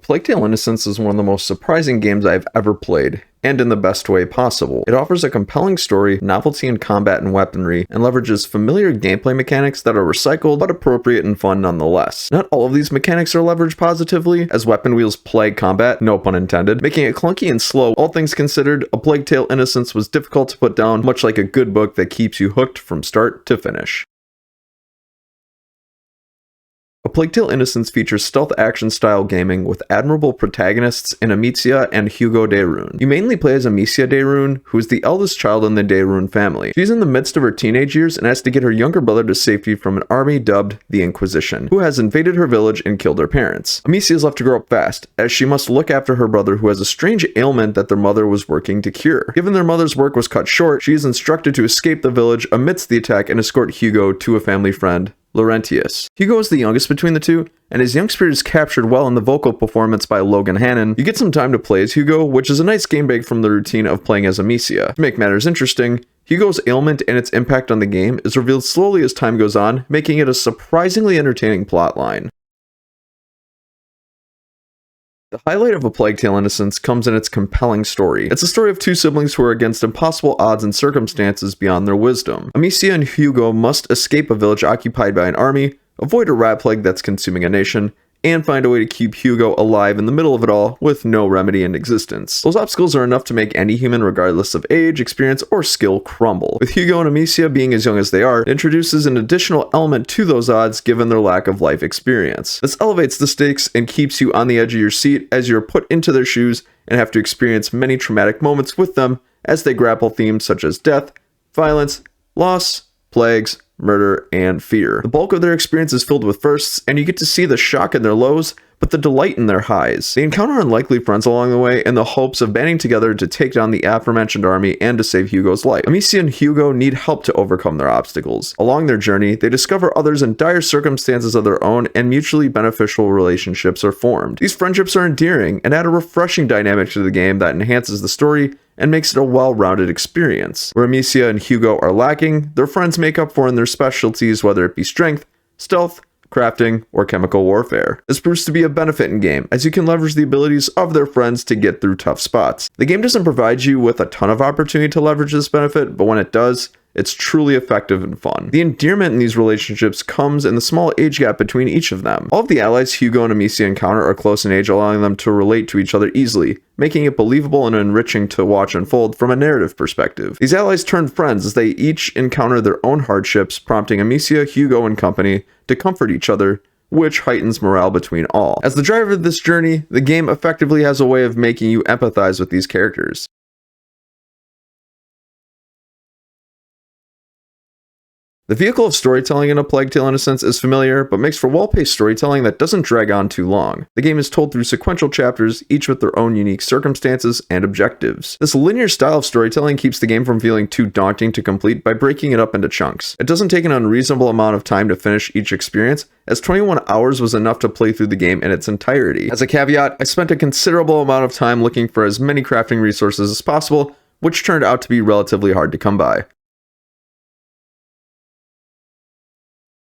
Plague Tale: Innocence is one of the most surprising games I've ever played, and in the best way possible. It offers a compelling story, novelty in combat and weaponry, and leverages familiar gameplay mechanics that are recycled but appropriate and fun nonetheless. Not all of these mechanics are leveraged positively, as weapon wheels plague combat, no pun intended, making it clunky and slow. All things considered, A Plague Tale: Innocence was difficult to put down, much like a good book that keeps you hooked from start to finish. A Plague Tale: Innocence features stealth action style gaming with admirable protagonists in Amicia and Hugo De Rune. You mainly play as Amicia De Rune, who is the eldest child in the De Rune family. She's in the midst of her teenage years and has to get her younger brother to safety from an army dubbed the Inquisition, who has invaded her village and killed her parents. Amicia is left to grow up fast, as she must look after her brother who has a strange ailment that their mother was working to cure. Given their mother's work was cut short, she is instructed to escape the village amidst the attack and escort Hugo to a family friend, Laurentius. Hugo is the youngest between the two, and his young spirit is captured well in the vocal performance by Logan Hannon. You get some time to play as Hugo, which is a nice game break from the routine of playing as Amicia. To make matters interesting, Hugo's ailment and its impact on the game is revealed slowly as time goes on, making it a surprisingly entertaining plotline. The highlight of A Plague Tale: Innocence comes in its compelling story. It's a story of two siblings who are against impossible odds and circumstances beyond their wisdom. Amicia and Hugo must escape a village occupied by an army, avoid a rat plague that's consuming a nation, and find a way to keep Hugo alive in the middle of it all with no remedy in existence. Those obstacles are enough to make any human, regardless of age, experience, or skill, crumble. With Hugo and Amicia being as young as they are, it introduces an additional element to those odds given their lack of life experience. This elevates the stakes and keeps you on the edge of your seat as you're put into their shoes and have to experience many traumatic moments with them as they grapple themes such as death, violence, loss, plagues, murder, and fear. The bulk of their experience is filled with firsts, and you get to see the shock in their lows, but the delight in their highs. They encounter unlikely friends along the way in the hopes of banding together to take down the aforementioned army and to save Hugo's life. Amicia and Hugo need help to overcome their obstacles. Along their journey, they discover others in dire circumstances of their own, and mutually beneficial relationships are formed. These friendships are endearing and add a refreshing dynamic to the game that enhances the story and makes it a well-rounded experience. Where Amicia and Hugo are lacking, their friends make up for in their specialties, whether it be strength, stealth, crafting, or chemical warfare. This proves to be a benefit in game, as you can leverage the abilities of their friends to get through tough spots. The game doesn't provide you with a ton of opportunity to leverage this benefit, but when it does, it's truly effective and fun. The endearment in these relationships comes in the small age gap between each of them. All of the allies Hugo and Amicia encounter are close in age, allowing them to relate to each other easily, making it believable and enriching to watch unfold from a narrative perspective. These allies turn friends as they each encounter their own hardships, prompting Amicia, Hugo, and company to comfort each other, which heightens morale between all. As the driver of this journey, the game effectively has a way of making you empathize with these characters. The vehicle of storytelling in A Plague Tale: Innocence is familiar, but makes for well-paced storytelling that doesn't drag on too long. The game is told through sequential chapters, each with their own unique circumstances and objectives. This linear style of storytelling keeps the game from feeling too daunting to complete by breaking it up into chunks. It doesn't take an unreasonable amount of time to finish each experience, as 21 hours was enough to play through the game in its entirety. As a caveat, I spent a considerable amount of time looking for as many crafting resources as possible, which turned out to be relatively hard to come by.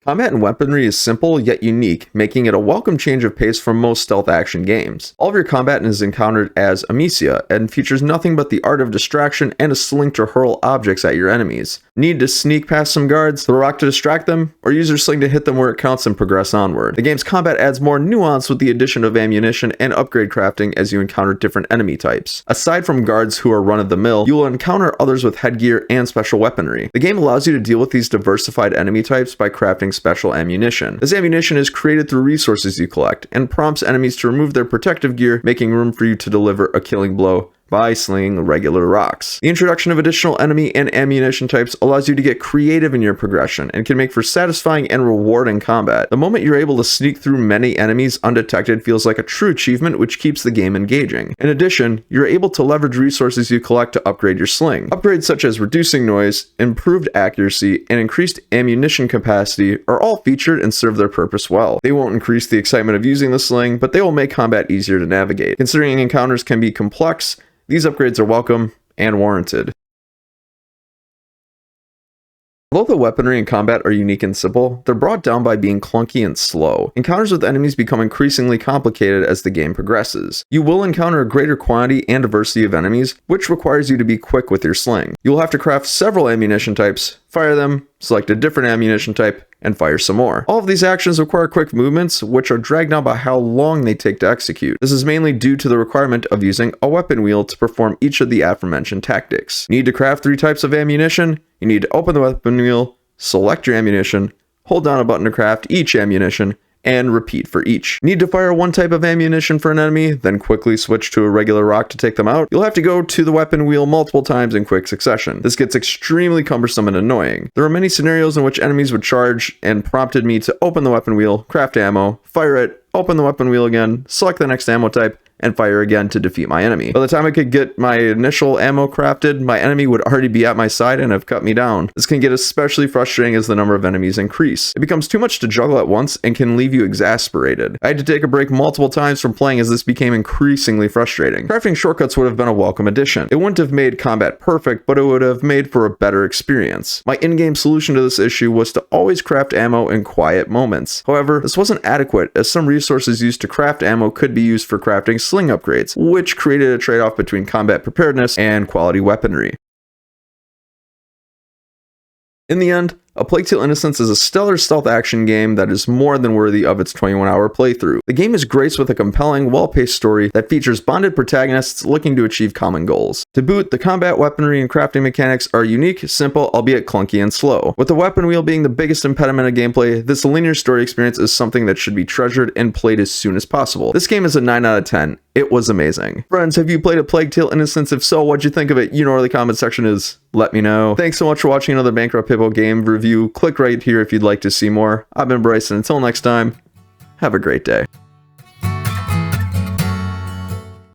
Combat and weaponry is simple yet unique, making it a welcome change of pace from most stealth action games. All of your combat is encountered as Amicia, and features nothing but the art of distraction and a sling to hurl objects at your enemies. Need to sneak past some guards, throw a rock to distract them, or use your sling to hit them where it counts and progress onward. The game's combat adds more nuance with the addition of ammunition and upgrade crafting as you encounter different enemy types. Aside from guards who are run-of-the-mill, you will encounter others with headgear and special weaponry. The game allows you to deal with these diversified enemy types by crafting special ammunition. This ammunition is created through resources you collect, and prompts enemies to remove their protective gear, making room for you to deliver a killing blow by slinging regular rocks. The introduction of additional enemy and ammunition types allows you to get creative in your progression and can make for satisfying and rewarding combat. The moment you're able to sneak through many enemies undetected feels like a true achievement, which keeps the game engaging. In addition, you're able to leverage resources you collect to upgrade your sling. Upgrades such as reducing noise, improved accuracy, and increased ammunition capacity are all featured and serve their purpose well. They won't increase the excitement of using the sling, but they will make combat easier to navigate. Considering encounters can be complex, these upgrades are welcome and warranted. Although the weaponry and combat are unique and simple, they're brought down by being clunky and slow. Encounters with enemies become increasingly complicated as the game progresses. You will encounter a greater quantity and diversity of enemies, which requires you to be quick with your sling. You'll have to craft several ammunition types, fire them, select a different ammunition type, and fire some more. All of these actions require quick movements, which are dragged down by how long they take to execute. This is mainly due to the requirement of using a weapon wheel to perform each of the aforementioned tactics. You need to craft 3 types of ammunition, you need to open the weapon wheel, select your ammunition, hold down a button to craft each ammunition, and repeat for each. Need to fire 1 type of ammunition for an enemy, then quickly switch to a regular rock to take them out? You'll have to go to the weapon wheel multiple times in quick succession. This gets extremely cumbersome and annoying. There are many scenarios in which enemies would charge and prompted me to open the weapon wheel, craft ammo, fire it, open the weapon wheel again, select the next ammo type, and fire again to defeat my enemy. By the time I could get my initial ammo crafted, my enemy would already be at my side and have cut me down. This can get especially frustrating as the number of enemies increase. It becomes too much to juggle at once and can leave you exasperated. I had to take a break multiple times from playing as this became increasingly frustrating. Crafting shortcuts would have been a welcome addition. It wouldn't have made combat perfect, but it would have made for a better experience. My in-game solution to this issue was to always craft ammo in quiet moments. However, this wasn't adequate, as some resources used to craft ammo could be used for crafting sling upgrades, which created a trade-off between combat preparedness and quality weaponry. In the end, A Plague Tale: Innocence is a stellar stealth action game that is more than worthy of its 21-hour playthrough. The game is graced with a compelling, well-paced story that features bonded protagonists looking to achieve common goals. To boot, the combat, weaponry, and crafting mechanics are unique, simple, albeit clunky and slow. With the weapon wheel being the biggest impediment of gameplay, this linear story experience is something that should be treasured and played as soon as possible. This game is a 9 out of 10. It was amazing. Friends, have you played A Plague Tale: Innocence? If so, what'd you think of it? You know where the comment section is. Let me know. Thanks so much for watching another Bankrupt Hippo game review. Click right here if you'd like to see more. I've been Bryce, and until next time, have a great day.